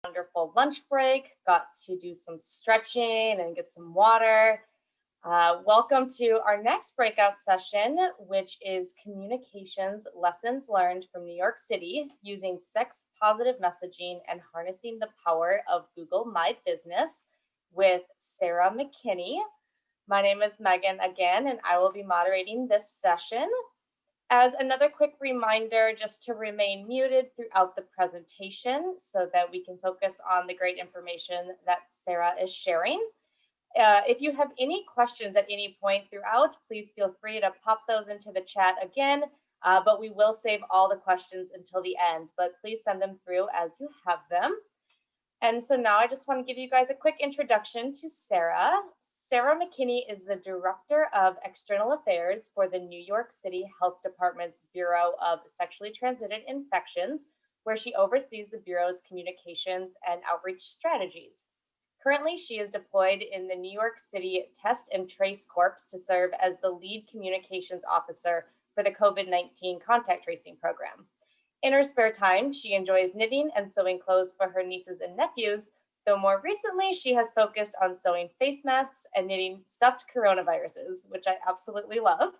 wonderful lunch break, got to do some stretching and get some water. Welcome to our next breakout session, which is Communications Lessons Learned from New York City using sex positive messaging and harnessing the power of Google My Business with Sarah McKenney. My name is Megan again, and I will be moderating this session. As another quick reminder, just to remain muted throughout the presentation so that we can focus on the great information that Sarah is sharing. If you have any questions at any point throughout, please feel free to pop those into the chat again, but we will save all the questions until the end, but please send them through as you have them. And so now I just want to give you guys a quick introduction to Sarah. Sarah McKenney is the Director of External Affairs for the New York City Health Department's Bureau of Sexually Transmitted Infections, where she oversees the Bureau's communications and outreach strategies. Currently, she is deployed in the New York City Test and Trace Corps to serve as the lead communications officer for the COVID-19 contact tracing program. In her spare time, she enjoys knitting and sewing clothes for her nieces and nephews, though more recently, she has focused on sewing face masks and knitting stuffed coronaviruses, which I absolutely love.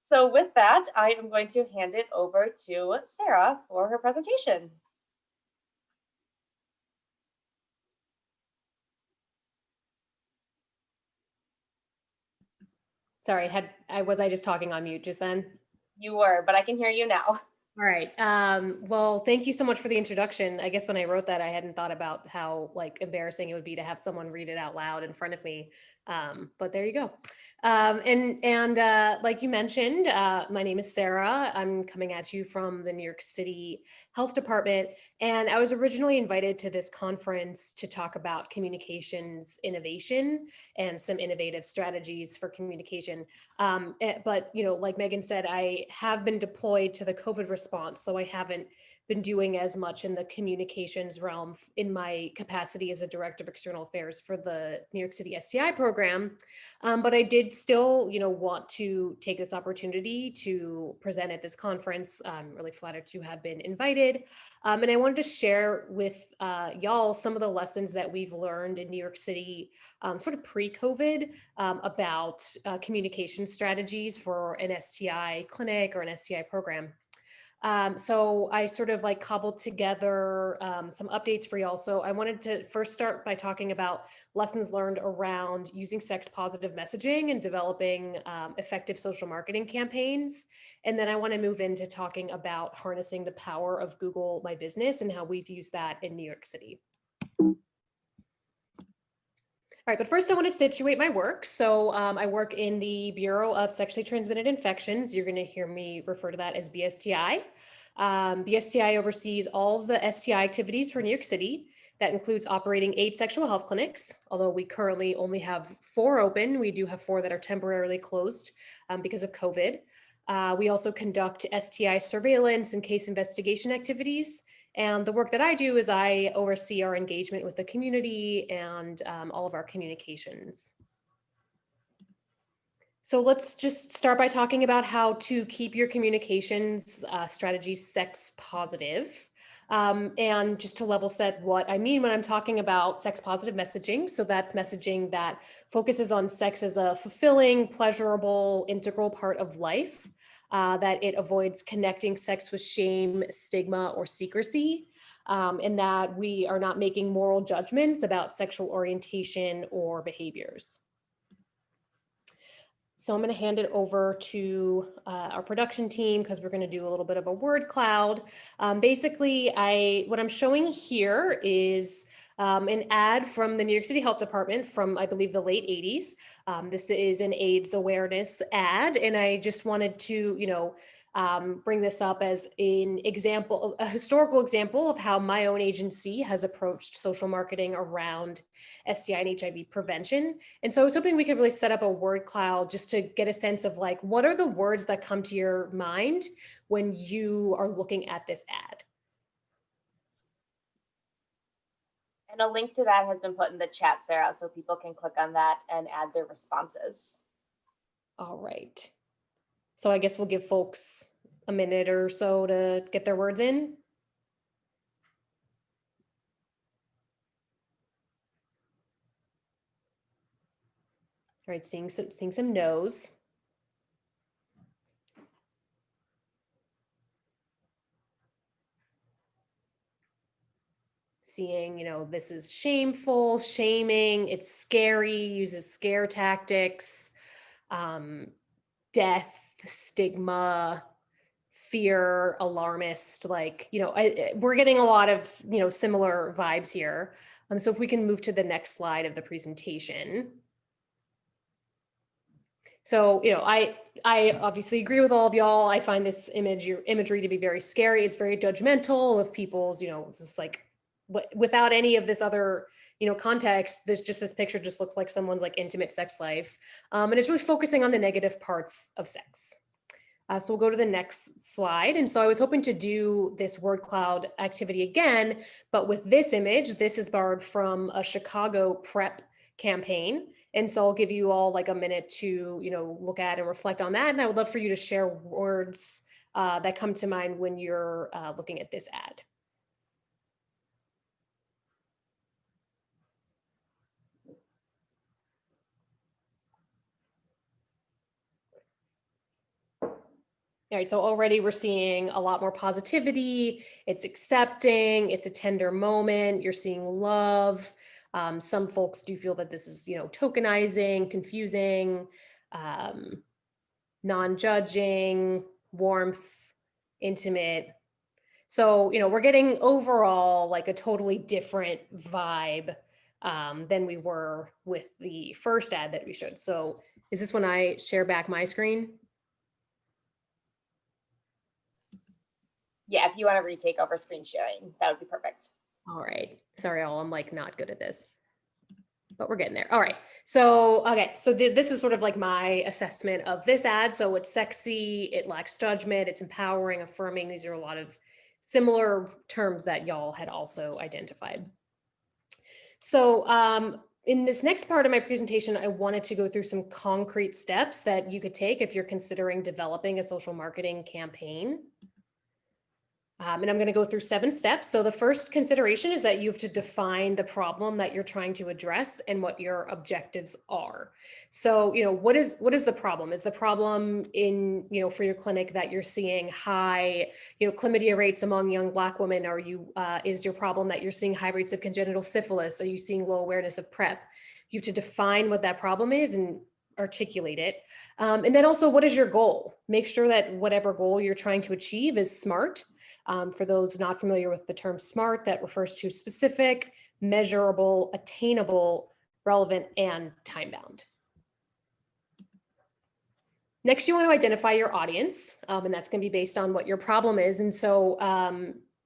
So with that, I am going to hand it over to Sarah for her presentation. Sorry, was I just talking on mute just then? You were, but I can hear you now. All right. Well, thank you so much for the introduction. I guess when I wrote that, I hadn't thought about how embarrassing it would be to have someone read it out loud in front of me. But there you go. Like you mentioned, my name is Sarah. I'm coming at you from the New York City Health Department. And I was originally invited to this conference to talk about communications innovation and some innovative strategies for communication. But, like Megan said, I have been deployed to the COVID response, so I haven't been doing as much in the communications realm in my capacity as the Director of External Affairs for the New York City STI program. But I did still, want to take this opportunity to present at this conference. I'm really flattered to have been invited. And I wanted to share with y'all some of the lessons that we've learned in New York City, sort of pre-COVID, about communication strategies for an STI clinic or an STI program. So I sort of cobbled together some updates for y'all. So I wanted to first start by talking about lessons learned around using sex positive messaging and developing effective social marketing campaigns. And then I want to move into talking about harnessing the power of Google My Business and how we've used that in New York City. All right, but first I want to situate my work. So I work in the Bureau of Sexually Transmitted Infections. You're going to hear me refer to that as BSTI. BSTI oversees all of the STI activities for New York City. That includes operating 8 sexual health clinics, although we currently only have 4 open. We do have 4 that are temporarily closed because of COVID. We also conduct STI surveillance and case investigation activities. And the work that I do is I oversee our engagement with the community and all of our communications. So let's just start by talking about how to keep your communications strategies sex positive. And just to level set what I mean when I'm talking about sex positive messaging. So that's messaging that focuses on sex as a fulfilling, pleasurable, integral part of life. That it avoids connecting sex with shame, stigma, or secrecy, and that we are not making moral judgments about sexual orientation or behaviors. So I'm going to hand it over to our production team because we're going to do a little bit of a word cloud. Basically, what I'm showing here is an ad from the New York City Health Department from, I believe, the late 80s. This is an AIDS awareness ad, and I just wanted to, bring this up as an example, a historical example of how my own agency has approached social marketing around STI and HIV prevention. And so I was hoping we could really set up a word cloud just to get a sense of what are the words that come to your mind when you are looking at this ad. And a link to that has been put in the chat, Sarah, so people can click on that and add their responses. All right. So I guess we'll give folks a minute or so to get their words in. All right, seeing some no's. Seeing, this is shameful, shaming, it's scary, uses scare tactics, death, stigma, fear, alarmist, we're getting a lot of, similar vibes here. So if we can move to the next slide of the presentation. So, I obviously agree with all of y'all. I find this imagery to be very scary. It's very judgmental of people's, it's just like, without any of this other, context, this picture just looks like someone's like intimate sex life. And it's really focusing on the negative parts of sex. So we'll go to the next slide. And so I was hoping to do this word cloud activity again, but with this image. This is borrowed from a Chicago prep campaign. And so I'll give you all like a minute to, look at and reflect on that. And I would love for you to share words that come to mind when you're looking at this ad. All right, so already we're seeing a lot more positivity. It's accepting, it's a tender moment. You're seeing love. Some folks do feel that this is, tokenizing, confusing, non-judging, warmth, intimate. So, we're getting overall like a totally different vibe than we were with the first ad that we showed. So is this when I share back my screen? Yeah, if you want to retake over screen sharing, that would be perfect. All right. Sorry, all. I'm like not good at this, but we're getting there. All right. So, okay. So this is sort of like my assessment of this ad. So it's sexy. It lacks judgment. It's empowering, affirming. These are a lot of similar terms that y'all had also identified. So, in this next part of my presentation, I wanted to go through some concrete steps that you could take if you're considering developing a social marketing campaign. And I'm going to go through 7 steps. So the first consideration is that you have to define the problem that you're trying to address and what your objectives are. So, what is the problem? Is the problem in, for your clinic that you're seeing high, chlamydia rates among young Black women? Are you, is your problem that you're seeing high rates of congenital syphilis? Are you seeing low awareness of PrEP? You have to define what that problem is and articulate it. And then also, what is your goal? Make sure that whatever goal you're trying to achieve is SMART. For those not familiar with the term SMART, that refers to specific, measurable, attainable, relevant, and time-bound. Next, you want to identify your audience, and that's going to be based on what your problem is. And so,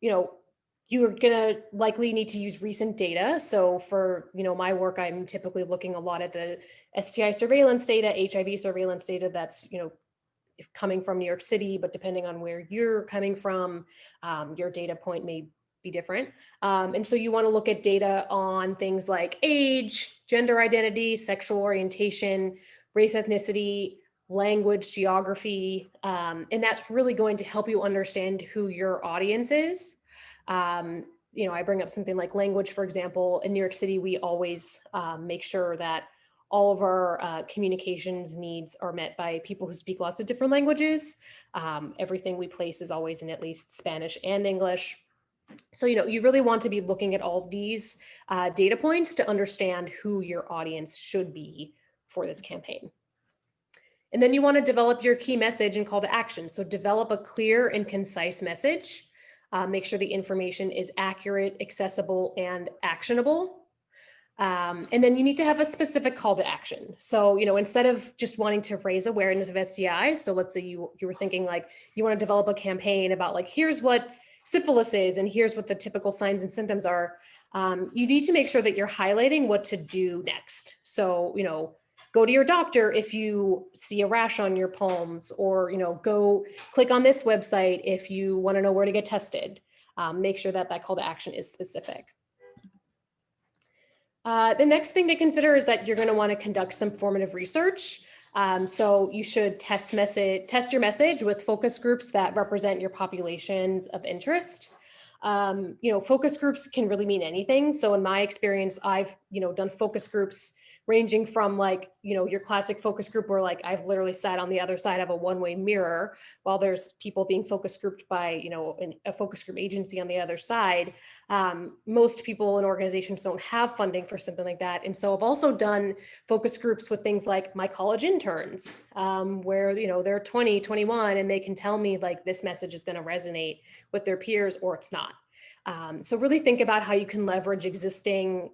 you're going to likely need to use recent data. So for, my work, I'm typically looking a lot at the STI surveillance data, HIV surveillance data that's, coming from New York City, but depending on where you're coming from, your data point may be different. And so you want to look at data on things like age, gender identity, sexual orientation, race, ethnicity, language, geography, and that's really going to help you understand who your audience is. I bring up something like language, for example. In New York City, we always make sure that all of our communications needs are met by people who speak lots of different languages. Everything we place is always in at least Spanish and English. So, you really want to be looking at all of these data points to understand who your audience should be for this campaign. And then you want to develop your key message and call to action. So develop a clear and concise message. Make sure the information is accurate, accessible, and actionable. And then you need to have a specific call to action. So, instead of just wanting to raise awareness of STIs, so let's say you were thinking like you want to develop a campaign about like, here's what syphilis is and here's what the typical signs and symptoms are. You need to make sure that you're highlighting what to do next. So, go to your doctor if you see a rash on your palms, or, go click on this website if you want to know where to get tested. Make sure that that call to action is specific. The next thing to consider is that you're going to want to conduct some formative research. So you should test your message with focus groups that represent your populations of interest. Focus groups can really mean anything. So in my experience, I've, done focus groups ranging from like, your classic focus group where like I've literally sat on the other side of a one-way mirror while there's people being focus grouped by, a focus group agency on the other side. Most people in organizations don't have funding for something like that. And so I've also done focus groups with things like my college interns, where, they're 20, 21, and they can tell me like this message is going to resonate with their peers or it's not. So really think about how you can leverage existing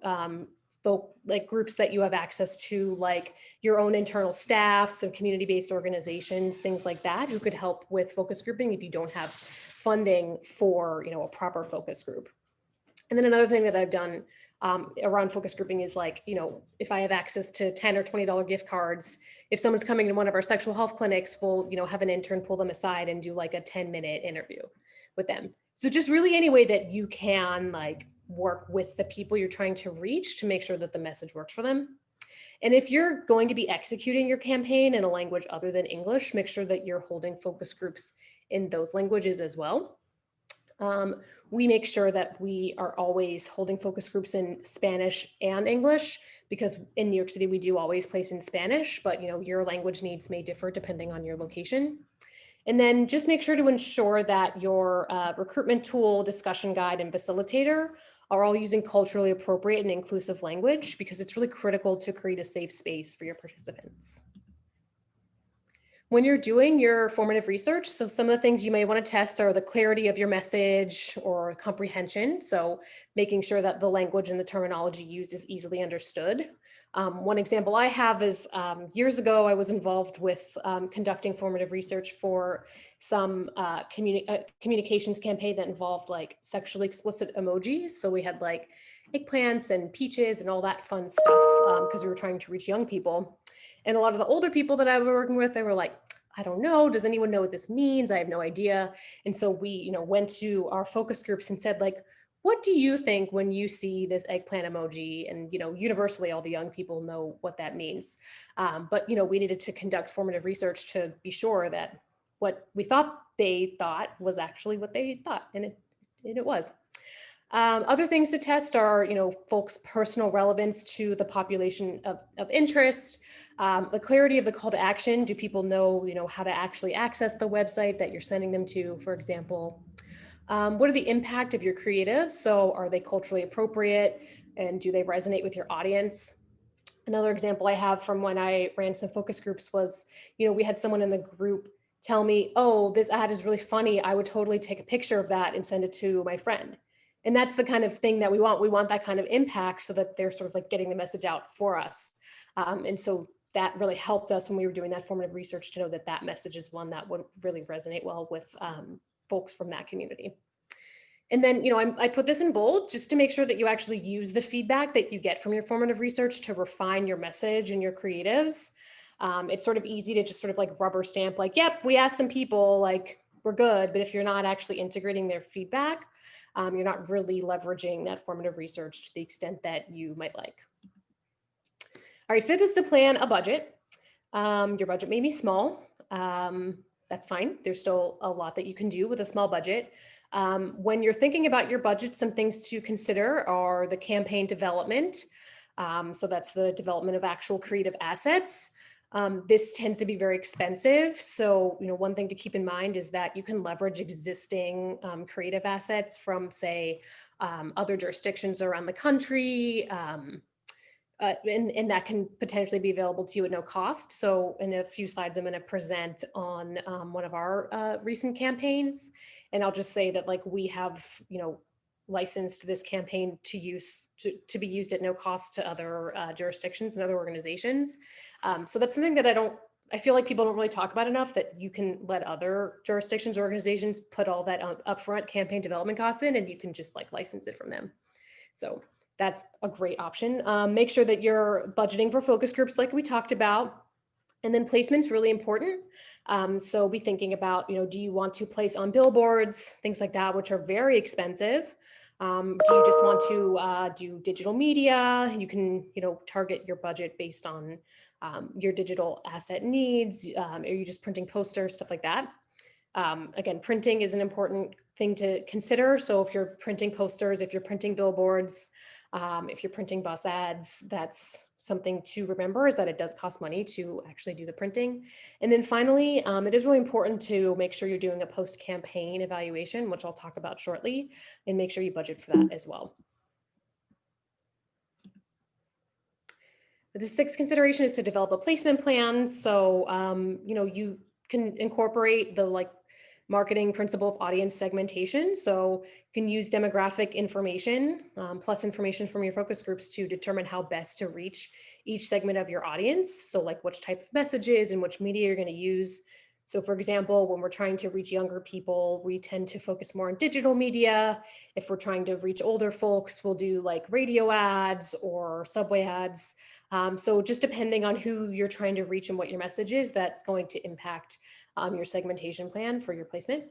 groups that you have access to, like your own internal staff, some community-based organizations, things like that, who could help with focus grouping if you don't have funding for, a proper focus group. And then another thing that I've done around focus grouping is like, if I have access to $10 or $20 gift cards, if someone's coming to one of our sexual health clinics, we'll, have an intern pull them aside and do like a 10-minute interview with them. So just really any way that you can like work with the people you're trying to reach to make sure that the message works for them. And if you're going to be executing your campaign in a language other than English, make sure that you're holding focus groups in those languages as well. We make sure that we are always holding focus groups in Spanish and English, because in New York City, we do always place in Spanish, but your language needs may differ depending on your location. And then just make sure to ensure that your recruitment tool, discussion guide, and facilitator are all using culturally appropriate and inclusive language, because it's really critical to create a safe space for your participants. When you're doing your formative research, so some of the things you may want to test are the clarity of your message or comprehension. So making sure that the language and the terminology used is easily understood. One example I have is years ago, I was involved with conducting formative research for some communications campaign that involved like sexually explicit emojis. So we had like eggplants and peaches and all that fun stuff because we were trying to reach young people. And a lot of the older people that I was working with, they were like, I don't know, does anyone know what this means? I have no idea. And so we, went to our focus groups and said like, what do you think when you see this eggplant emoji? And, universally all the young people know what that means. But, we needed to conduct formative research to be sure that what we thought they thought was actually what they thought. And it was. Other things to test are, folks' personal relevance to the population of interest, the clarity of the call to action. Do people know, how to actually access the website that you're sending them to, for example? What are the impact of your creatives? So are they culturally appropriate and do they resonate with your audience? Another example I have from when I ran some focus groups was, we had someone in the group tell me, oh, this ad is really funny. I would totally take a picture of that and send it to my friend. And that's the kind of thing that we want. We want that kind of impact so that they're sort of like getting the message out for us. And so that really helped us when we were doing that formative research to know that that message is one that would really resonate well with folks from that community. And then, I put this in bold just to make sure that you actually use the feedback that you get from your formative research to refine your message and your creatives. It's sort of easy to just sort of like rubber stamp, like, yep, we asked some people, like, we're good. But if you're not actually integrating their feedback, you're not really leveraging that formative research to the extent that you might like. All right, fifth is to plan a budget. Your budget may be small. That's fine. There's still a lot that you can do with a small budget. When you're thinking about your budget, some things to consider are the campaign development. So that's the development of actual creative assets. This tends to be very expensive. So, one thing to keep in mind is that you can leverage existing creative assets from, say, other jurisdictions around the country. And that can potentially be available to you at no cost. So in a few slides, I'm going to present on one of our recent campaigns. And I'll just say that like we have, licensed this campaign to be used at no cost to other jurisdictions and other organizations. So that's something that I feel like people don't really talk about enough, that you can let other jurisdictions or organizations put all that upfront campaign development costs in, and you can just like license it from them. So that's a great option. Make sure that you're budgeting for focus groups like we talked about. And then placement's really important. So be thinking about, do you want to place on billboards, things like that, which are very expensive? Do you just want to do digital media? You can, target your budget based on your digital asset needs. Are you just printing posters, stuff like that? Again, printing is an important thing to consider. So if you're printing posters, if you're printing billboards, if you're printing bus ads, that's something to remember, is that it does cost money to actually do the printing. And then finally, it is really important to make sure you're doing a post-campaign evaluation, which I'll talk about shortly, and make sure you budget for that as well. The sixth consideration is to develop a placement plan. So, you can incorporate the marketing principle of audience segmentation. So you can use demographic information plus information from your focus groups to determine how best to reach each segment of your audience. So like which type of messages and which media you're going to use. So for example, when we're trying to reach younger people, we tend to focus more on digital media. If we're trying to reach older folks, we'll do like radio ads or subway ads. So just depending on who you're trying to reach and what your message is, that's going to impact your segmentation plan for your placement.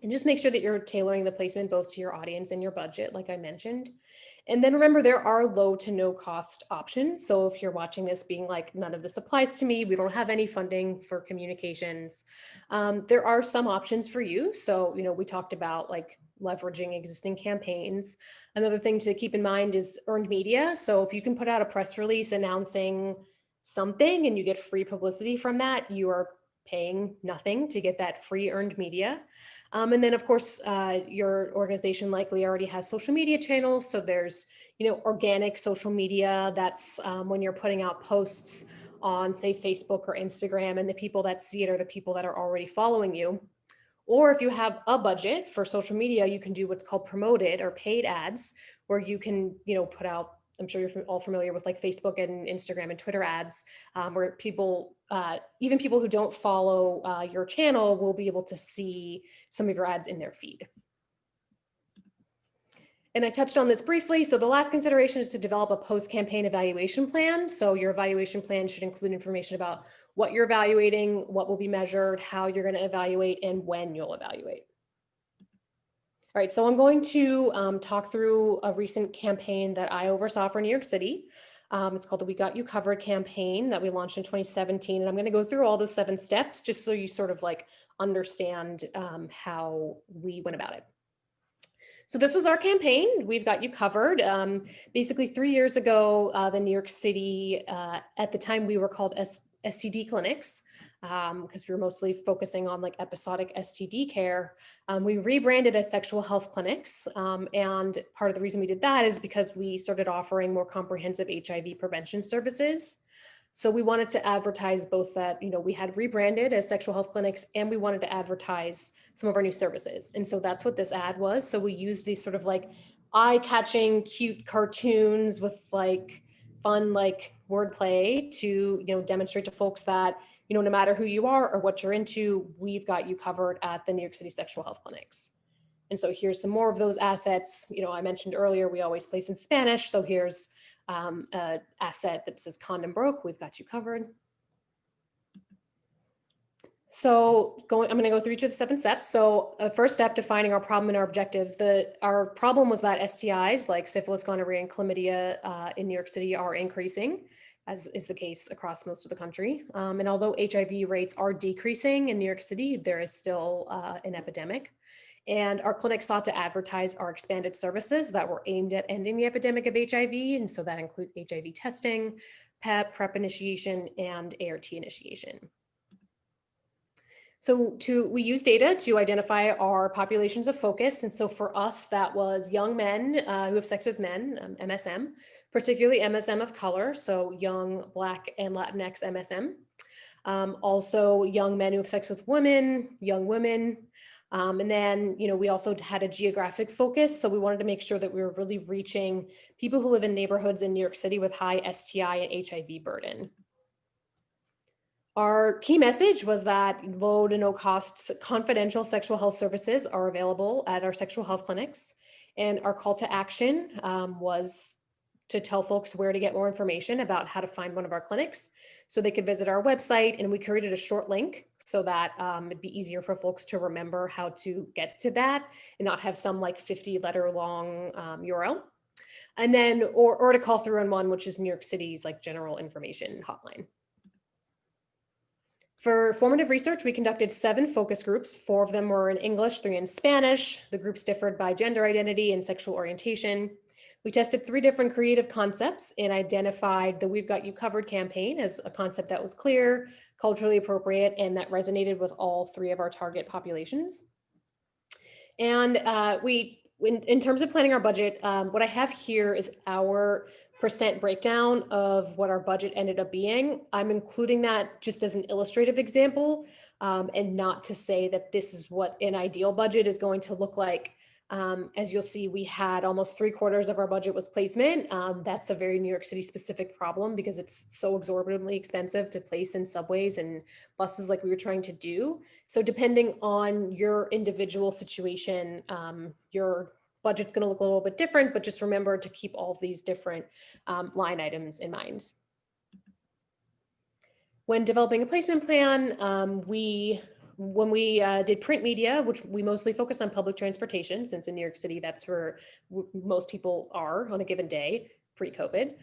And just make sure that you're tailoring the placement both to your audience and your budget, like I mentioned. And then remember, there are low to no cost options. So if you're watching this being like, none of this applies to me, we don't have any funding for communications, there are some options for you. So, we talked about like leveraging existing campaigns. Another thing to keep in mind is earned media. So if you can put out a press release announcing something and you get free publicity from that, you are paying nothing to get that free earned media. And then of course, your organization likely already has social media channels. So there's, organic social media. That's when you're putting out posts on say Facebook or Instagram, and the people that see it are the people that are already following you. Or if you have a budget for social media, you can do what's called promoted or paid ads, where you can, put out, I'm sure you're all familiar with like Facebook and Instagram and Twitter ads, where people, even people who don't follow your channel will be able to see some of your ads in their feed. And I touched on this briefly. So the last consideration is to develop a post-campaign evaluation plan. So your evaluation plan should include information about what you're evaluating, what will be measured, how you're going to evaluate, and when you'll evaluate. All right, so I'm going to talk through a recent campaign that I oversaw for New York City. It's called the We Got You Covered campaign that we launched in 2017. And I'm going to go through all those 7 steps just so you sort of like understand how we went about it. So this was our campaign. We've got you covered. Basically 3 years ago, the New York City, at the time we were called STD clinics, because we were mostly focusing on like episodic STD care. We rebranded as sexual health clinics. And part of the reason we did that is because we started offering more comprehensive HIV prevention services. So we wanted to advertise both that, we had rebranded as sexual health clinics, and we wanted to advertise some of our new services. And so that's what this ad was. So we used these sort of like eye-catching, cute cartoons with like fun, like wordplay to, demonstrate to folks that, no matter who you are or what you're into, we've got you covered at the New York City sexual health clinics. And so here's some more of those assets. I mentioned earlier, we always place in Spanish. So here's an asset that says condom broke, we've got you covered. So I'm going to go through each of the 7 steps. So first step, defining our problem and our objectives. Our problem was that STIs like syphilis, gonorrhea, and chlamydia in New York City are increasing, as is the case across most of the country. And although HIV rates are decreasing in New York City, there is still an epidemic. And our clinic sought to advertise our expanded services that were aimed at ending the epidemic of HIV. And so that includes HIV testing, PrEP initiation, and ART initiation. So we use data to identify our populations of focus. And so for us, that was young men who have sex with men, MSM, particularly MSM of color. So young Black and Latinx MSM. Also young men who have sex with women, young women. And then, we also had a geographic focus. So we wanted to make sure that we were really reaching people who live in neighborhoods in New York City with high STI and HIV burden. Our key message was that low to no costs confidential sexual health services are available at our sexual health clinics. And our call to action was to tell folks where to get more information about how to find one of our clinics. So they could visit our website, and we created a short link so that it'd be easier for folks to remember how to get to that and not have some like 50-letter long URL. And then, or to call 311, which is New York City's like general information hotline. For formative research, we conducted 7 focus groups. 4 of them were in English, 3 in Spanish. The groups differed by gender identity and sexual orientation. We tested 3 different creative concepts and identified the We've Got You Covered campaign as a concept that was clear, culturally appropriate, and that resonated with all 3 of our target populations. And in terms of planning our budget, what I have here is our percent breakdown of what our budget ended up being. I'm including that just as an illustrative example, and not to say that this is what an ideal budget is going to look like. As you'll see, we had almost 3/4 of our budget was placement. That's a very New York City specific problem because it's so exorbitantly expensive to place in subways and buses like we were trying to do. So depending on your individual situation, your budget's going to look a little bit different, but just remember to keep all of these different line items in mind. When developing a placement plan, when we did print media, which we mostly focused on public transportation, since in New York City, that's where most people are on a given day pre-COVID.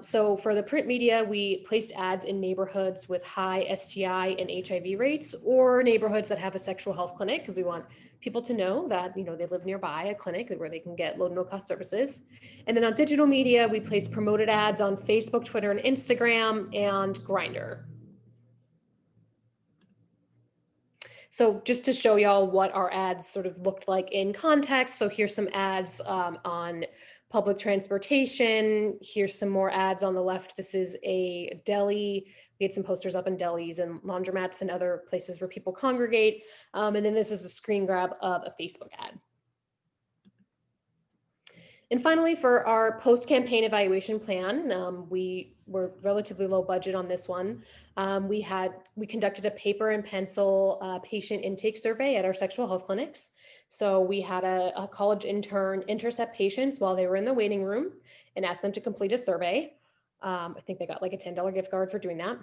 So for the print media, we placed ads in neighborhoods with high STI and HIV rates, or neighborhoods that have a sexual health clinic, because we want people to know that they live nearby a clinic where they can get low to no cost services. And then on digital media, we placed promoted ads on Facebook, Twitter, and Instagram, and Grindr. So just to show y'all what our ads sort of looked like in context. So here's some ads on public transportation. Here's some more ads on the left. This is a deli. We had some posters up in delis and laundromats and other places where people congregate. And then this is a screen grab of a Facebook ad. And finally, for our post-campaign evaluation plan, we were relatively low budget on this one. We conducted a paper and pencil patient intake survey at our sexual health clinics. So we had a college intern intercept patients while they were in the waiting room and asked them to complete a survey. I think they got like a $10 gift card for doing that.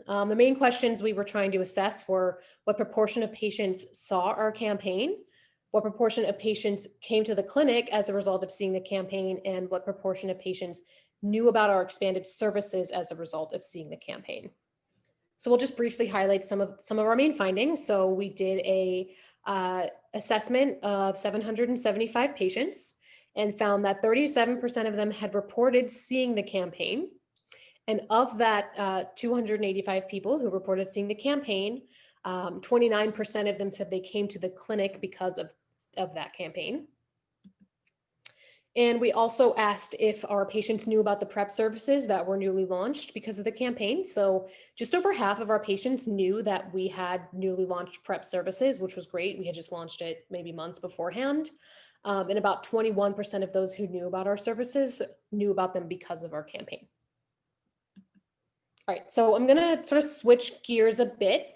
The main questions we were trying to assess were what proportion of patients saw our campaign, what proportion of patients came to the clinic as a result of seeing the campaign, and what proportion of patients knew about our expanded services as a result of seeing the campaign. So we'll just briefly highlight some of our main findings. So we did a assessment of 775 patients and found that 37% of them had reported seeing the campaign. And of that 285 people who reported seeing the campaign, 29% of them said they came to the clinic because of that campaign. And we also asked if our patients knew about the PrEP services that were newly launched because of the campaign. So just over half of our patients knew that we had newly launched PrEP services, which was great. We had just launched it maybe months beforehand. And about 21% of those who knew about our services knew about them because of our campaign. All right, so I'm gonna sort of switch gears a bit.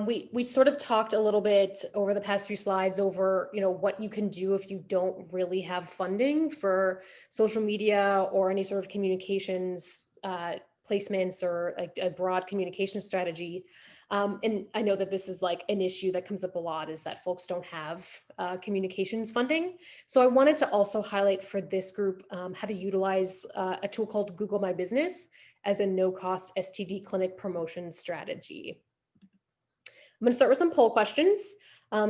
We sort of talked a little bit over the past few slides over, what you can do if you don't really have funding for social media or any sort of communications placements or like a broad communication strategy. And I know that this is like an issue that comes up a lot, is that folks don't have communications funding. So I wanted to also highlight for this group how to utilize a tool called Google My Business as a no-cost STD clinic promotion strategy. I'm going to start with some poll questions.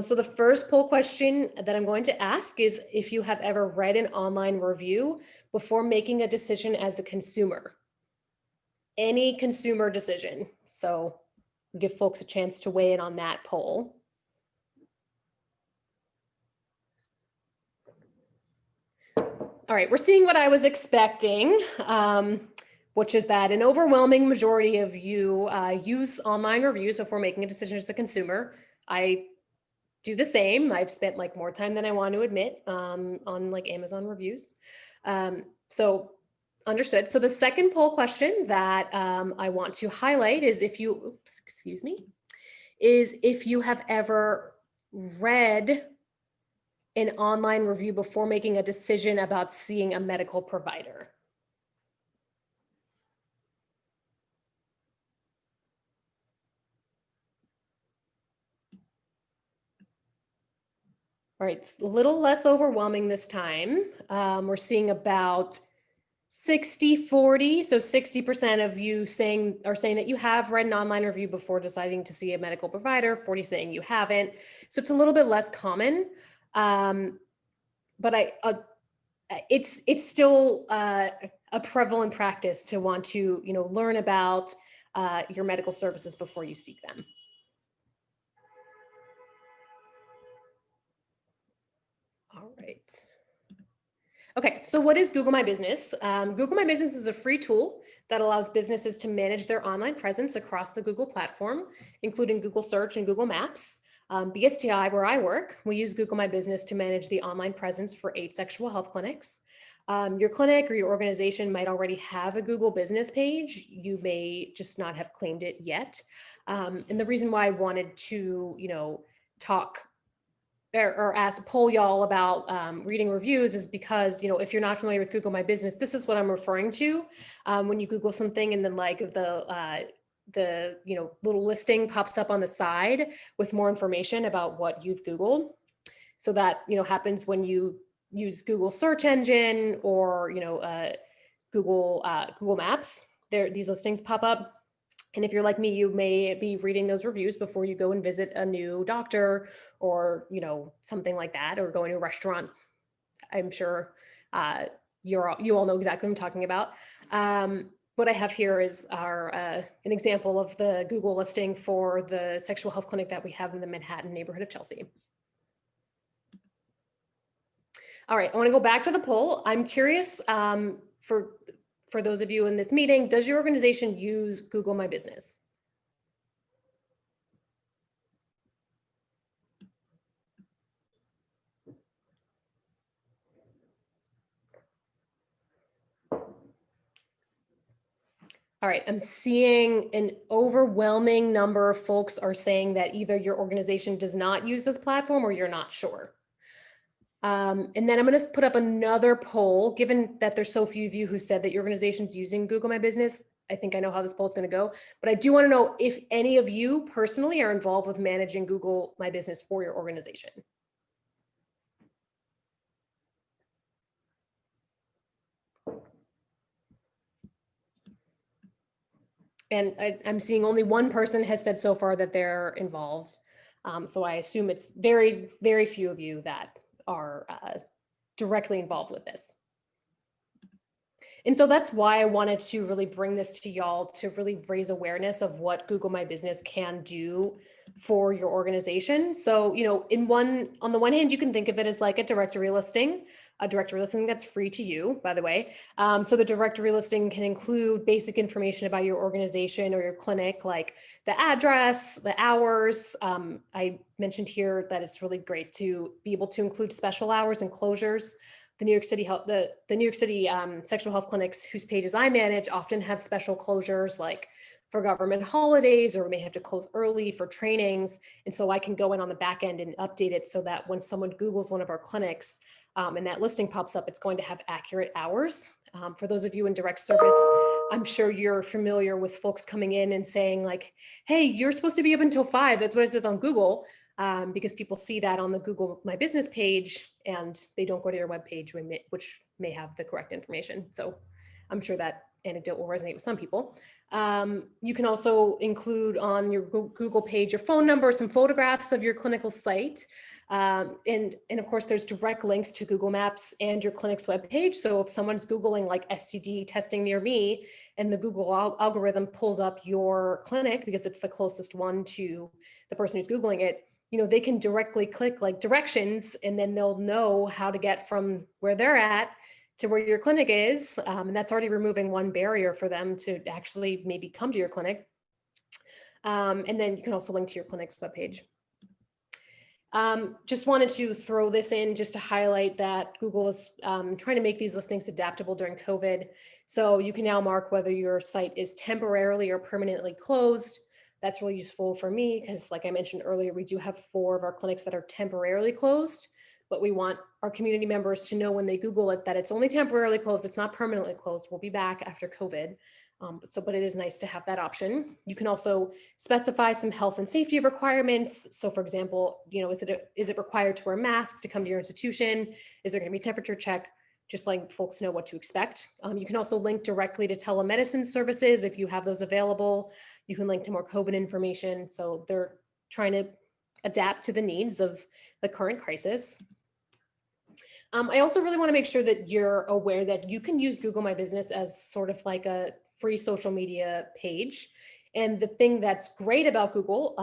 So the first poll question that I'm going to ask is if you have ever read an online review before making a decision as a consumer. Any consumer decision. So give folks a chance to weigh in on that poll. All right, we're seeing what I was expecting. Which is that an overwhelming majority of you use online reviews before making a decision as a consumer. I do the same. I've spent like more time than I want to admit on like Amazon reviews. So understood. So the second poll question that I want to highlight is if you have ever read an online review before making a decision about seeing a medical provider. All right, it's a little less overwhelming this time. We're seeing about 60-40, so 60% of you saying that you have read an online review before deciding to see a medical provider, 40 saying you haven't. So it's a little bit less common, but it's still a prevalent practice to want to learn about your medical services before you seek them. All right. Okay, so what is Google My Business? Google My Business is a free tool that allows businesses to manage their online presence across the Google platform, including Google Search and Google Maps. BSTI, where I work, we use Google My Business to manage the online presence for 8 sexual health clinics. Your clinic or your organization might already have a Google business page. You may just not have claimed it yet. And the reason why I wanted to, talk or poll y'all about reading reviews is because, if you're not familiar with Google My Business, this is what I'm referring to. When you Google something and then like the little listing pops up on the side with more information about what you've Googled. So that, happens when you use Google search engine or, Google Maps. These listings pop up. And if you're like me, you may be reading those reviews before you go and visit a new doctor or, something like that, or going to a restaurant. I'm sure you all know exactly what I'm talking about. What I have here is an example of the Google listing for the sexual health clinic that we have in the Manhattan neighborhood of Chelsea. All right, I want to go back to the poll. I'm curious, for those of you in this meeting, does your organization use Google My Business? All right, I'm seeing an overwhelming number of folks are saying that either your organization does not use this platform or you're not sure. And then I'm going to put up another poll, given that there's so few of you who said that your organization's using Google My Business. I think I know how this poll is going to go, but I do want to know if any of you personally are involved with managing Google My Business for your organization. And I'm seeing only one person has said so far that they're involved. So I assume it's very, very few of you that are directly involved with this. And so that's why I wanted to really bring this to y'all, to really raise awareness of what Google My Business can do for your organization. So, on the one hand, you can think of it as like a directory listing that's free to you, by the way. So the directory listing can include basic information about your organization or your clinic, like the address, the hours. I mentioned here that it's really great to be able to include special hours and closures. The New York City sexual health clinics whose pages I manage often have special closures, like for government holidays, or may have to close early for trainings. And so I can go in on the back end and update it so that when someone Googles one of our clinics and that listing pops up, it's going to have accurate hours. For those of you in direct service, I'm sure you're familiar with folks coming in and saying like, hey, you're supposed to be up until 5. That's what it says on Google. Because people see that on the Google My Business page and they don't go to your webpage, which may have the correct information. So I'm sure that anecdote will resonate with some people. You can also include on your Google page your phone number, some photographs of your clinical site. And of course, there's direct links to Google Maps and your clinic's webpage. So if someone's Googling like STD testing near me and the Google algorithm pulls up your clinic because it's the closest one to the person who's Googling it, they can directly click like directions and then they'll know how to get from where they're at to where your clinic is. And that's already removing one barrier for them to actually maybe come to your clinic. And then you can also link to your clinic's webpage. Just wanted to throw this in just to highlight that Google is trying to make these listings adaptable during COVID. So you can now mark whether your site is temporarily or permanently closed. That's really useful for me because, like I mentioned earlier, we do have 4 of our clinics that are temporarily closed, but we want our community members to know when they Google it that it's only temporarily closed, it's not permanently closed. We'll be back after COVID. But it is nice to have that option. You can also specify some health and safety requirements. So for example, is it required to wear a mask to come to your institution? Is there going to be a temperature check? just letting folks know what to expect. You can also link directly to telemedicine services if you have those available. You can link to more COVID information. So they're trying to adapt to the needs of the current crisis. I also really want to make sure that you're aware that you can use Google My Business as sort of like a free social media page. And the thing that's great about Google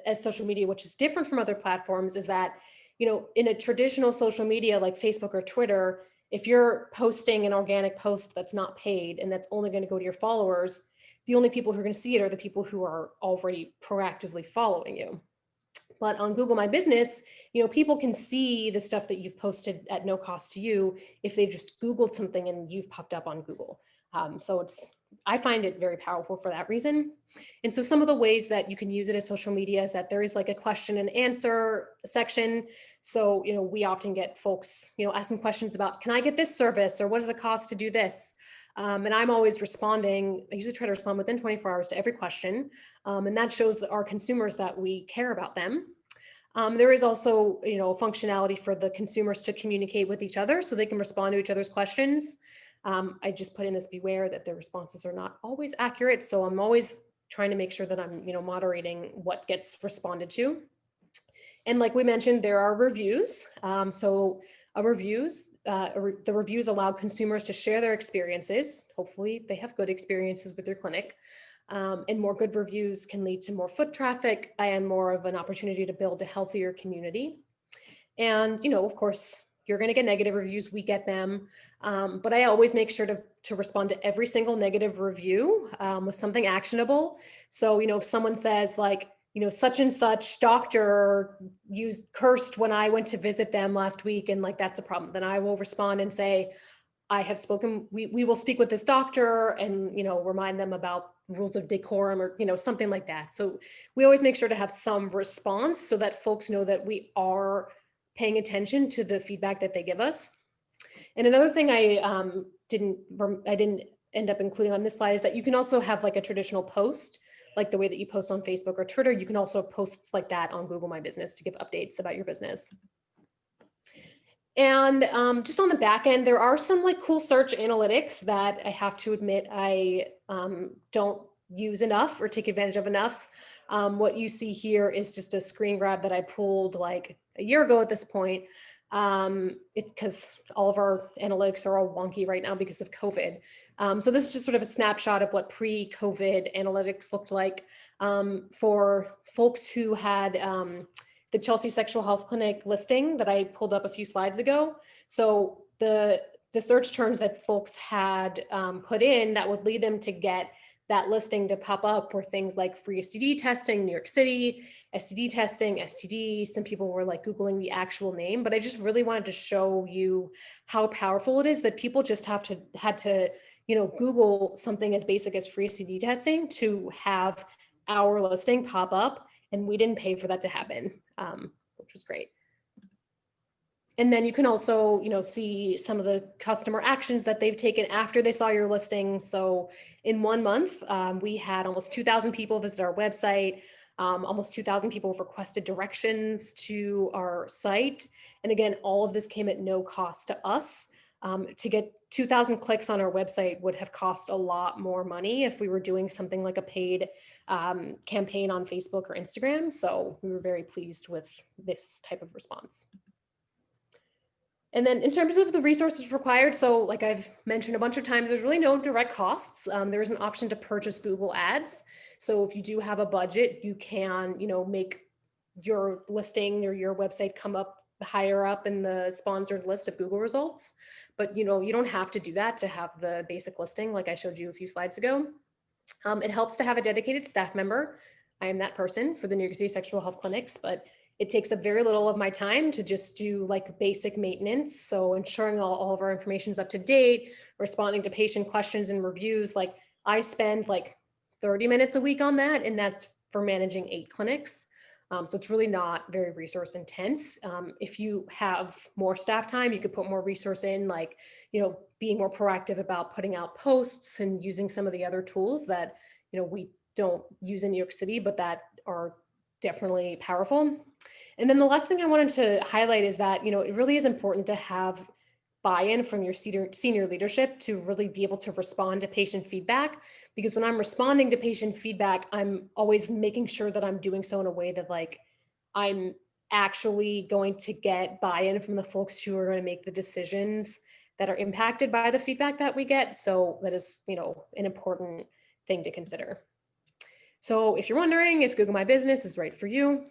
as social media, which is different from other platforms, is that, in a traditional social media like Facebook or Twitter, if you're posting an organic post that's not paid and that's only going to go to your followers, the only people who are going to see it are the people who are already proactively following you. But on Google My Business, people can see the stuff that you've posted at no cost to you if they've just Googled something and you've popped up on Google. So I find it very powerful for that reason. And so some of the ways that you can use it as social media is that there is like a question and answer section. So, we often get folks, asking questions about, can I get this service, or what does it cost to do this? And I'm always responding. I usually try to respond within 24 hours to every question. And that shows that our consumers that we care about them. There is also, functionality for the consumers to communicate with each other so they can respond to each other's questions. I just put in this beware that their responses are not always accurate. So I'm always trying to make sure that I'm, moderating what gets responded to. And like we mentioned, there are reviews. The reviews allow consumers to share their experiences. Hopefully they have good experiences with their clinic. And more good reviews can lead to more foot traffic and more of an opportunity to build a healthier community. And, of course, you're going to get negative reviews. We get them. But I always make sure to respond to every single negative review with something actionable. So, if someone says like, such and such doctor cursed when I went to visit them last week, and like, that's a problem, then I will respond and say, I have spoken, we will speak with this doctor and, remind them about rules of decorum or, something like that. So we always make sure to have some response so that folks know that we are paying attention to the feedback that they give us. And another thing I didn't end up including on this slide is that you can also have like a traditional post, like the way that you post on Facebook or Twitter. You can also have posts like that on Google My Business to give updates about your business. And just on the back end, there are some like cool search analytics that I have to admit I don't use enough or take advantage of enough. What you see here is just a screen grab that I pulled like a year ago at this point, because all of our analytics are all wonky right now because of COVID. So this is just sort of a snapshot of what pre-COVID analytics looked like for folks who had the Chelsea Sexual Health Clinic listing that I pulled up a few slides ago. So the search terms that folks had put in that would lead them to get that listing to pop up were things like free STD testing, New York City, STD testing, STD. Some people were like Googling the actual name, but I just really wanted to show you how powerful it is that people just had to Google something as basic as free STD testing to have our listing pop up, and we didn't pay for that to happen, which was great. And then you can also, see some of the customer actions that they've taken after they saw your listing. So in 1 month, we had almost 2,000 people visit our website. Almost 2,000 people have requested directions to our site. And again, all of this came at no cost to us. To get 2,000 clicks on our website would have cost a lot more money if we were doing something like a paid campaign on Facebook or Instagram. So we were very pleased with this type of response. And then in terms of the resources required, so like I've mentioned a bunch of times, there's really no direct costs. There is an option to purchase Google Ads. So if you do have a budget, you can, make your listing or your website come up higher up in the sponsored list of Google results. But, you don't have to do that to have the basic listing like I showed you a few slides ago. It helps to have a dedicated staff member. I am that person for the New York City Sexual Health Clinics, but it takes up very little of my time to just do like basic maintenance. So ensuring all of our information is up to date, responding to patient questions and reviews. Like I spend like 30 minutes a week on that, and that's for managing 8 clinics. So it's really not very resource intense. If you have more staff time, you could put more resource in, like, being more proactive about putting out posts and using some of the other tools that, we don't use in New York City, but that are definitely powerful. And then the last thing I wanted to highlight is that, it really is important to have buy-in from your senior leadership to really be able to respond to patient feedback. Because when I'm responding to patient feedback, I'm always making sure that I'm doing so in a way that like I'm actually going to get buy-in from the folks who are going to make the decisions that are impacted by the feedback that we get. So that is, an important thing to consider. So if you're wondering if Google My Business is right for you,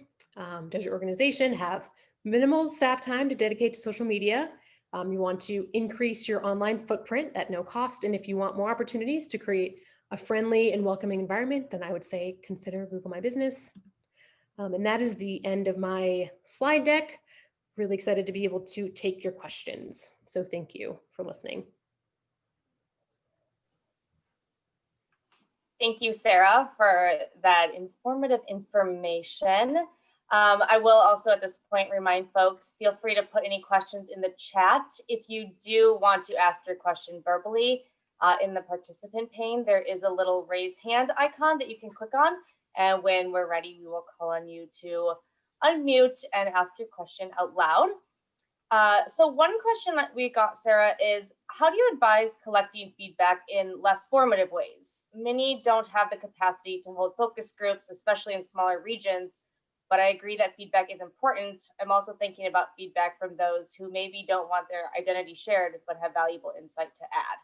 does your organization have minimal staff time to dedicate to social media? You want to increase your online footprint at no cost. And if you want more opportunities to create a friendly and welcoming environment, then I would say consider Google My Business. And that is the end of my slide deck. Really excited to be able to take your questions. So thank you for listening. Thank you, Sarah, for that informative information. I will also at this point remind folks, feel free to put any questions in the chat. If you do want to ask your question verbally in the participant pane, there is a little raise hand icon that you can click on. And when we're ready, we will call on you to unmute and ask your question out loud. So one question that we got, Sarah, is how do you advise collecting feedback in less formative ways? Many don't have the capacity to hold focus groups, especially in smaller regions, but I agree that feedback is important. I'm also thinking about feedback from those who maybe don't want their identity shared, but have valuable insight to add.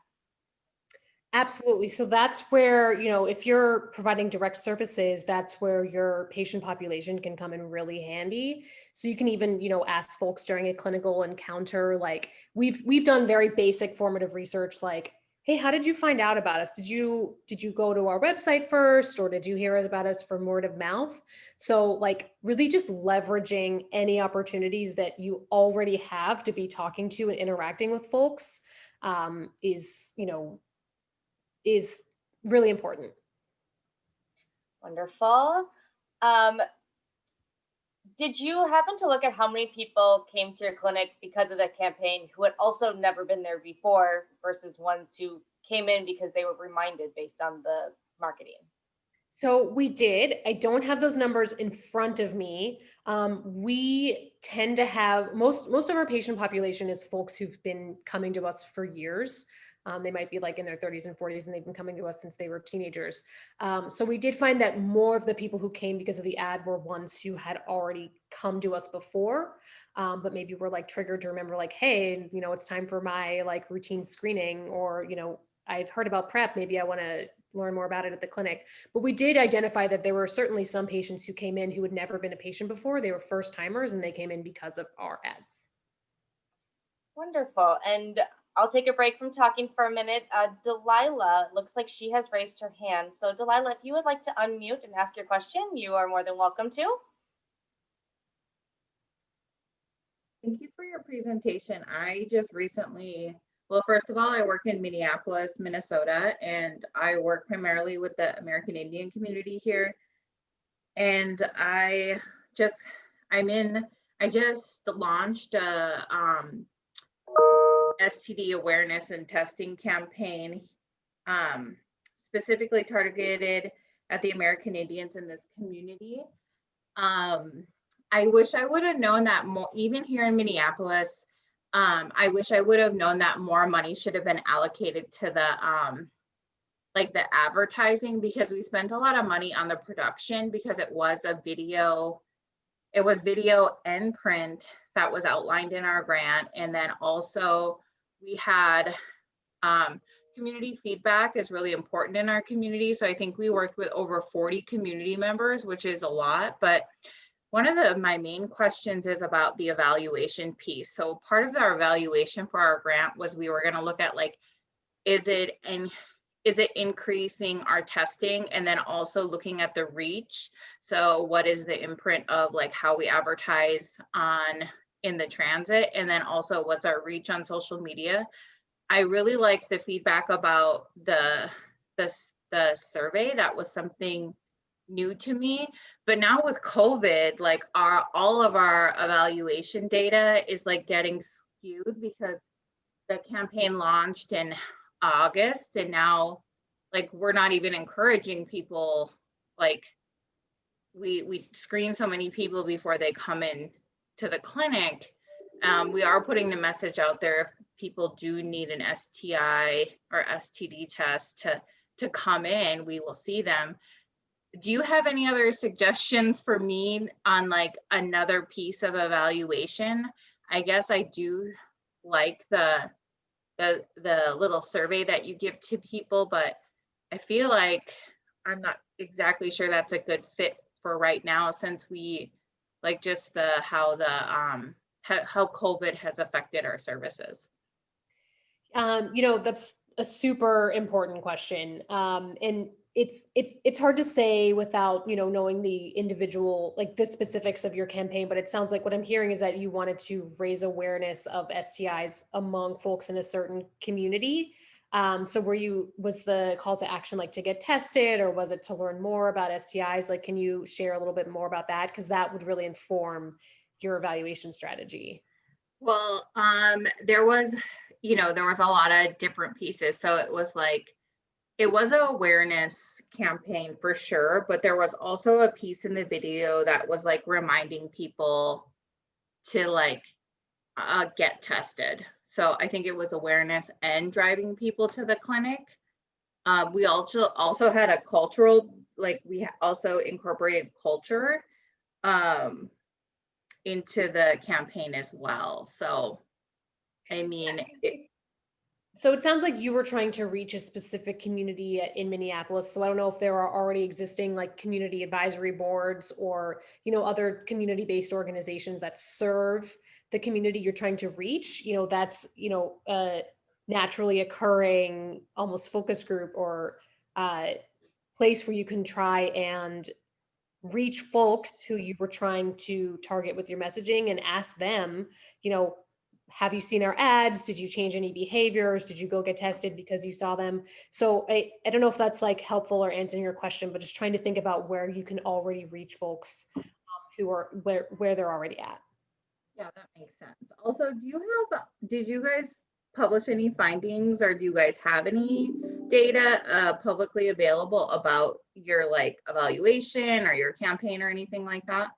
Absolutely. So that's where, if you're providing direct services, that's where your patient population can come in really handy. So you can even, ask folks during a clinical encounter, like we've done very basic formative research, like, hey, how did you find out about us? Did you go to our website first, or did you hear about us from word of mouth? So like really just leveraging any opportunities that you already have to be talking to and interacting with folks is really important. Wonderful. Did you happen to look at how many people came to your clinic because of the campaign who had also never been there before versus ones who came in because they were reminded based on the marketing? So we did. I don't have those numbers in front of me. We tend to have most of our patient population is folks who've been coming to us for years. They might be like in their 30s and 40s, and they've been coming to us since they were teenagers. So we did find that more of the people who came because of the ad were ones who had already come to us before, but maybe were like triggered to remember like, hey, it's time for my like routine screening, or, I've heard about PrEP, maybe I want to learn more about it at the clinic. But we did identify that there were certainly some patients who came in who had never been a patient before. They were first timers, and they came in because of our ads. Wonderful. And I'll take a break from talking for a minute. Delilah looks like she has raised her hand. So Delilah, if you would like to unmute and ask your question, you are more than welcome to. Thank you for your presentation. I just recently, well, first of all, I work in Minneapolis, Minnesota, and I work primarily with the American Indian community here. And I just launched a STD awareness and testing campaign, specifically targeted at the American Indians in this community. I wish I would have known that more, even here in Minneapolis. I wish I would have known that more money should have been allocated to the like the advertising, because we spent a lot of money on the production, because it was video and print that was outlined in our grant. And then also we had community feedback is really important in our community. So I think we worked with over 40 community members, which is a lot. But one of my main questions is about the evaluation piece. So part of our evaluation for our grant was we were going to look at like, is it increasing our testing, and then also looking at the reach. So what is the imprint of like how we advertise in the transit, and then also what's our reach on social media. I really like the feedback about the survey. That was something new to me. But now with COVID, like all of our evaluation data is like getting skewed, because the campaign launched in August, and now like we're not even encouraging people. Like we screen so many people before they come in to the clinic. We are putting the message out there, if people do need an STI or STD test to come in, we will see them. Do you have any other suggestions for me on like another piece of evaluation? I guess I do like the little survey that you give to people, but I feel like I'm not exactly sure that's a good fit for right now, since we like just how COVID has affected our services. That's a super important question. And it's hard to say without, knowing the individual, like the specifics of your campaign, but it sounds like what I'm hearing is that you wanted to raise awareness of STIs among folks in a certain community. So was the call to action like to get tested, or was it to learn more about STIs? Like, can you share a little bit more about that? Because that would really inform your evaluation strategy. Well, there was a lot of different pieces. So it was an awareness campaign for sure, but there was also a piece in the video that was like reminding people to get tested. So I think it was awareness and driving people to the clinic. We also had a cultural, we also incorporated culture into the campaign as well. So, I mean, So it sounds like you were trying to reach a specific community in Minneapolis. So I don't know if there are already existing like community advisory boards or, other community-based organizations that serve the community you're trying to reach. That's, a naturally occurring almost focus group or place where you can try and reach folks who you were trying to target with your messaging and ask them, have you seen our ads? Did you change any behaviors? Did you go get tested because you saw them? So I don't know if that's like helpful or answering your question, but just trying to think about where you can already reach folks who are where they're already at. Yeah, that makes sense. Also, did you guys publish any findings, or do you guys have any data publicly available about your evaluation or your campaign or anything like that?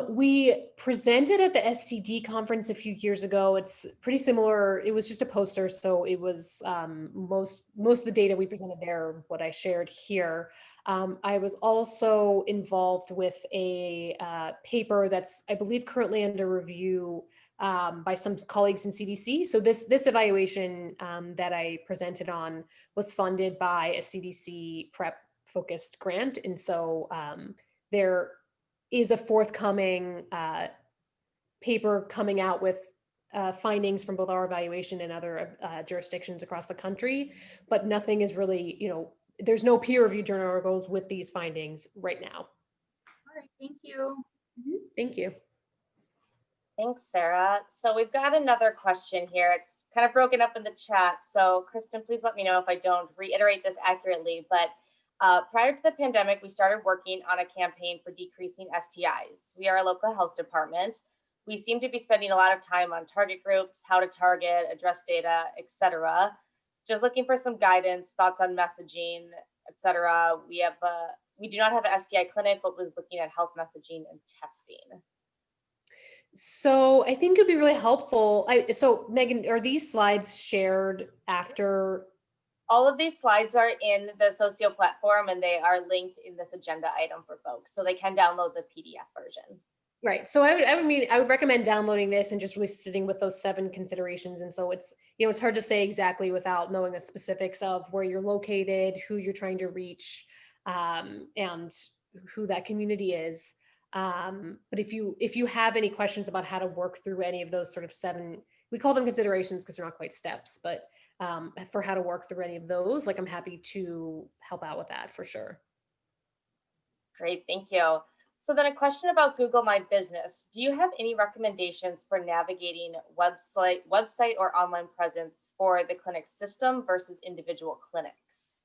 We presented at the STD conference a few years ago. It's pretty similar. It was just a poster, so it was most of the data we presented there, what I shared here. I was also involved with a paper that's, I believe, currently under review by some colleagues in CDC. So this evaluation that I presented on was funded by a CDC prep focused grant, and so there is a forthcoming paper coming out with findings from both our evaluation and other jurisdictions across the country, but nothing is really, there's no peer-reviewed journal articles with these findings right now. All right, thank you. Thank you. Thanks, Sarah. So we've got another question here. It's kind of broken up in the chat. So Kristen, please let me know if I don't reiterate this accurately, but prior to the pandemic, we started working on a campaign for decreasing STIs. We are a local health department. We seem to be spending a lot of time on target groups, how to target, address data, etc. Just looking for some guidance, thoughts on messaging, etc. We do not have an STI clinic, but was looking at health messaging and testing. So I think it'd be really helpful. So Megan, are these slides shared after? All of these slides are in the Socio platform, and they are linked in this agenda item for folks, so they can download the PDF version. Right. So I would recommend downloading this and just really sitting with those 7 considerations. And so it's, it's hard to say exactly without knowing the specifics of where you're located, who you're trying to reach, and who that community is. But if you have any questions about how to work through any of those sort of 7, we call them considerations because they're not quite steps, but for how to work through any of those, I'm happy to help out with that for sure. Great, thank you. So then a question about Google My Business. Do you have any recommendations for navigating website or online presence for the clinic system versus individual clinics?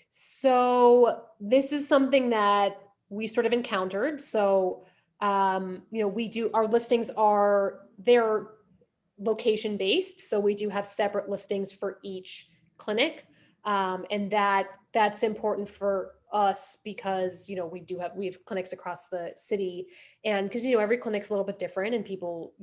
So this is something that we sort of encountered. So, our listings they're location based. So we do have separate listings for each clinic. And that's important for us because, we have clinics across the city, and because, every clinic's a little bit different, and people,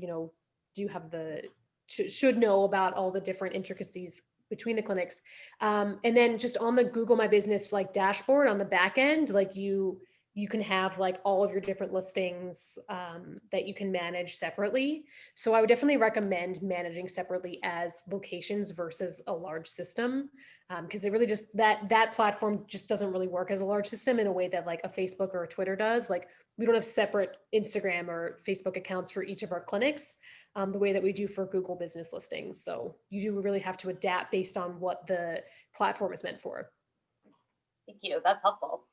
do have the should know about all the different intricacies between the clinics. And then just on the Google My Business like dashboard on the back end, like you can have like all of your different listings that you can manage separately. So I would definitely recommend managing separately as locations versus a large system, because it really just that platform just doesn't really work as a large system in a way that like a Facebook or a Twitter does. Like we don't have separate Instagram or Facebook accounts for each of our clinics the way that we do for Google business listings. So you do really have to adapt based on what the platform is meant for. Thank you. That's helpful.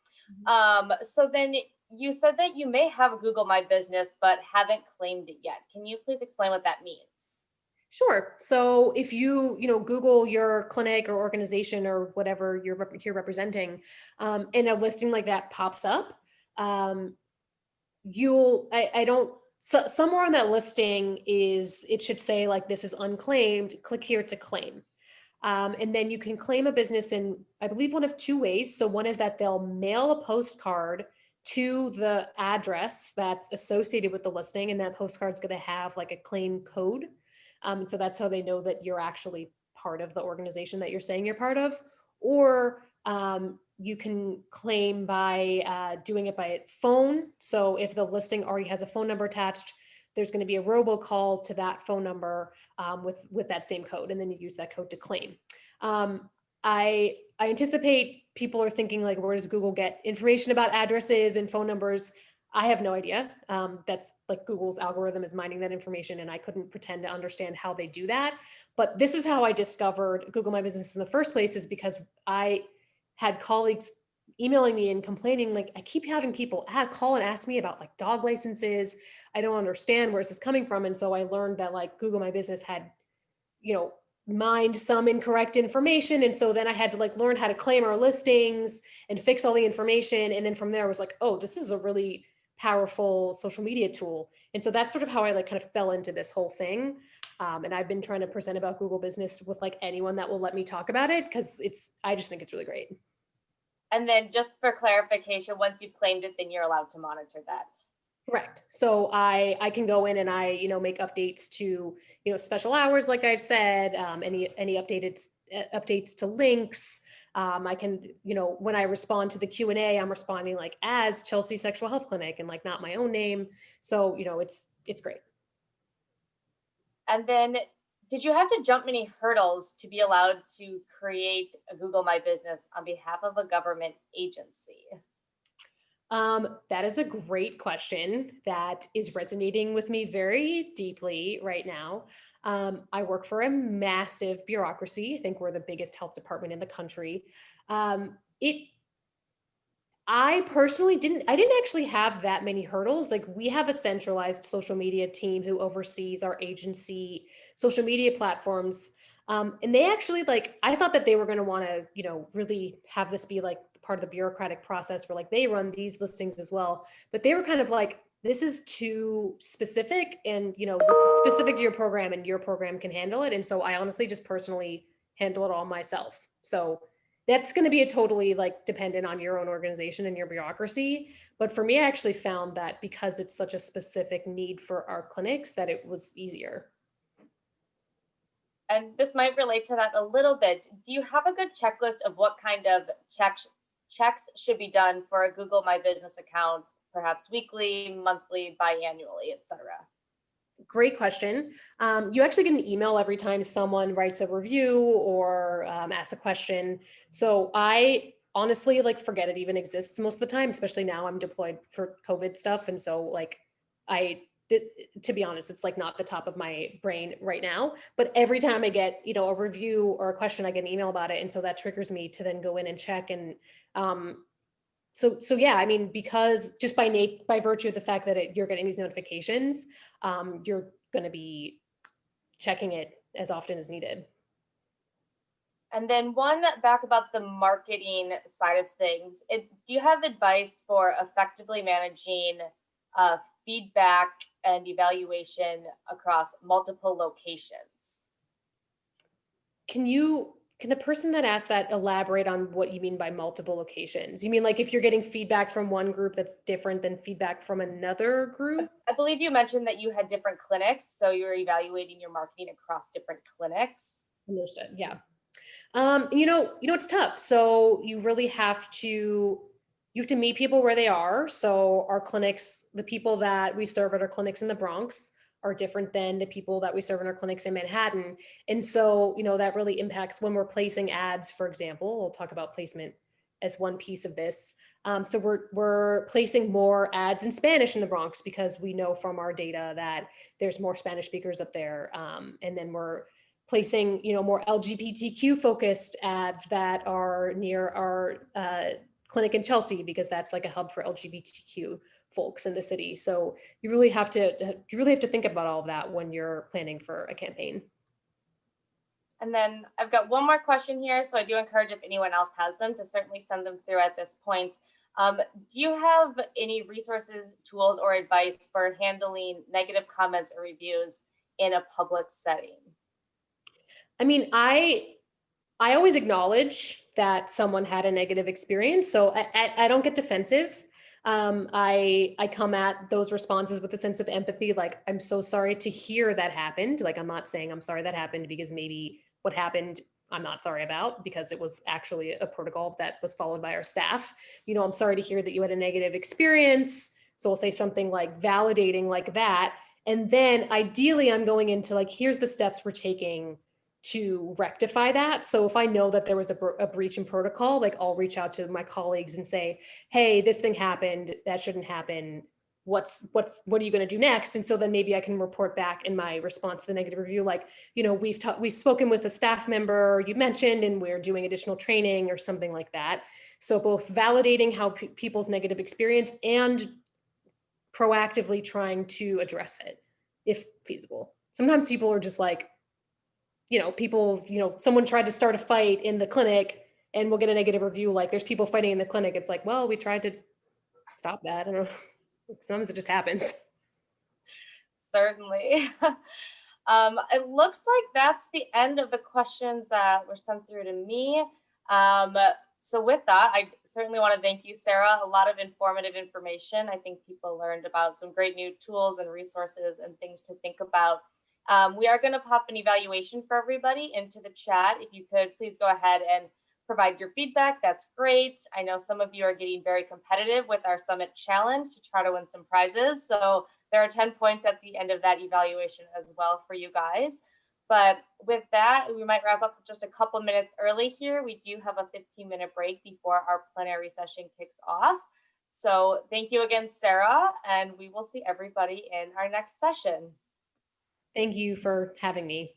So then you said that you may have a Google My Business, but haven't claimed it yet. Can you please explain what that means? Sure. So if you Google your clinic or organization or whatever you're representing, and a listing like that pops up, I don't, so somewhere on that listing it should say like, this is unclaimed, click here to claim. And then you can claim a business in, I believe, one of two ways. So one is that they'll mail a postcard to the address that's associated with the listing, and that postcard's going to have like a claim code. So that's how they know that you're actually part of the organization that you're saying you're part of. Or you can claim by doing it by phone. So if the listing already has a phone number attached, there's going to be a robocall to that phone number with that same code, and then you use that code to claim. I anticipate people are thinking like, where does Google get information about addresses and phone numbers? I have no idea. That's like Google's algorithm is mining that information, and I couldn't pretend to understand how they do that. But this is how I discovered Google My Business in the first place, is because I had colleagues emailing me and complaining, like, I keep having people call and ask me about like dog licenses. I don't understand where this is coming from. And so I learned that like Google My Business had, mined some incorrect information. And so then I had to like learn how to claim our listings and fix all the information. And then from there I was like, oh, this is a really powerful social media tool. And so that's sort of how I like kind of fell into this whole thing. And I've been trying to present about Google Business with like anyone that will let me talk about it, because I just think it's really great. And then just for clarification, once you've claimed it, then you're allowed to monitor that. Correct. So I can go in and I make updates to special hours, like I've said, any updates to links. I can when I respond to the Q&A, I'm responding like as Chelsea Sexual Health Clinic and like not my own name. So it's great. And then did you have to jump many hurdles to be allowed to create a Google My Business on behalf of a government agency? That is a great question that is resonating with me very deeply right now. I work for a massive bureaucracy. I think we're the biggest health department in the country. I personally didn't actually have that many hurdles. Like, we have a centralized social media team who oversees our agency social media platforms. And they actually, like, I thought that they were going to want to, really have this be like part of the bureaucratic process where like they run these listings as well. But they were kind of like, this is too specific, and, this is specific to your program and your program can handle it. And so I honestly just personally handle it all myself. So that's going to be a totally like dependent on your own organization and your bureaucracy. But for me, I actually found that because it's such a specific need for our clinics, that it was easier. And this might relate to that a little bit. Do you have a good checklist of what kind of checks should be done for a Google My Business account, perhaps weekly, monthly, biannually, etc.? Great question. You actually get an email every time someone writes a review or asks a question. So I honestly like forget it even exists most of the time, especially now I'm deployed for COVID stuff. And so like to be honest, it's like not the top of my brain right now, but every time I get, a review or a question, I get an email about it. And so that triggers me to then go in and check. And so yeah, I mean, because just by virtue of the fact that you're getting these notifications, you're going to be checking it as often as needed. And then one back about the marketing side of things. Do you have advice for effectively managing feedback and evaluation across multiple locations? Can you Can the person that asked that elaborate on what you mean by multiple locations? You mean like if you're getting feedback from one group that's different than feedback from another group? I believe you mentioned that you had different clinics, so you were evaluating your marketing across different clinics. Understood. Yeah. It's tough. So you have to meet people where they are. So our clinics, the people that we serve at our clinics in the Bronx are different than the people that we serve in our clinics in Manhattan. And so, that really impacts when we're placing ads, for example. We'll talk about placement as one piece of this. So we're placing more ads in Spanish in the Bronx because we know from our data that there's more Spanish speakers up there. And then we're placing, more LGBTQ focused ads that are near our clinic in Chelsea because that's like a hub for LGBTQ folks in the city. So you really have to think about all of that when you're planning for a campaign. And then I've got one more question here. So I do encourage if anyone else has them to certainly send them through at this point. Do you have any resources, tools, or advice for handling negative comments or reviews in a public setting? I mean, I always acknowledge that someone had a negative experience, so I don't get defensive. I come at those responses with a sense of empathy, like I'm so sorry to hear that happened. Like I'm not saying I'm sorry that happened because maybe what happened I'm not sorry about because it was actually a protocol that was followed by our staff. I'm sorry to hear that you had a negative experience. So I'll say something like validating like that. And then ideally I'm going into like, here's the steps we're taking to rectify that. So if I know that there was a breach in protocol, like I'll reach out to my colleagues and say, hey, this thing happened, that shouldn't happen. What are you going to do next? And so then maybe I can report back in my response to the negative review, like, we've spoken with a staff member you mentioned, and we're doing additional training or something like that. So both validating how people's negative experience and proactively trying to address it if feasible. Sometimes people are just like, someone tried to start a fight in the clinic and we'll get a negative review. Like there's people fighting in the clinic. It's like, well, we tried to stop that. I don't know. Sometimes it just happens. Certainly. It looks like that's the end of the questions that were sent through to me. So with that, I certainly want to thank you, Sarah. A lot of informative information. I think people learned about some great new tools and resources and things to think about. We are going to pop an evaluation for everybody into the chat. If you could please go ahead and provide your feedback, that's great. I know some of you are getting very competitive with our Summit Challenge to try to win some prizes. So there are 10 points at the end of that evaluation as well for you guys. But with that, we might wrap up just a couple minutes early here. We do have a 15-minute break before our plenary session kicks off. So thank you again, Sarah, and we will see everybody in our next session. Thank you for having me.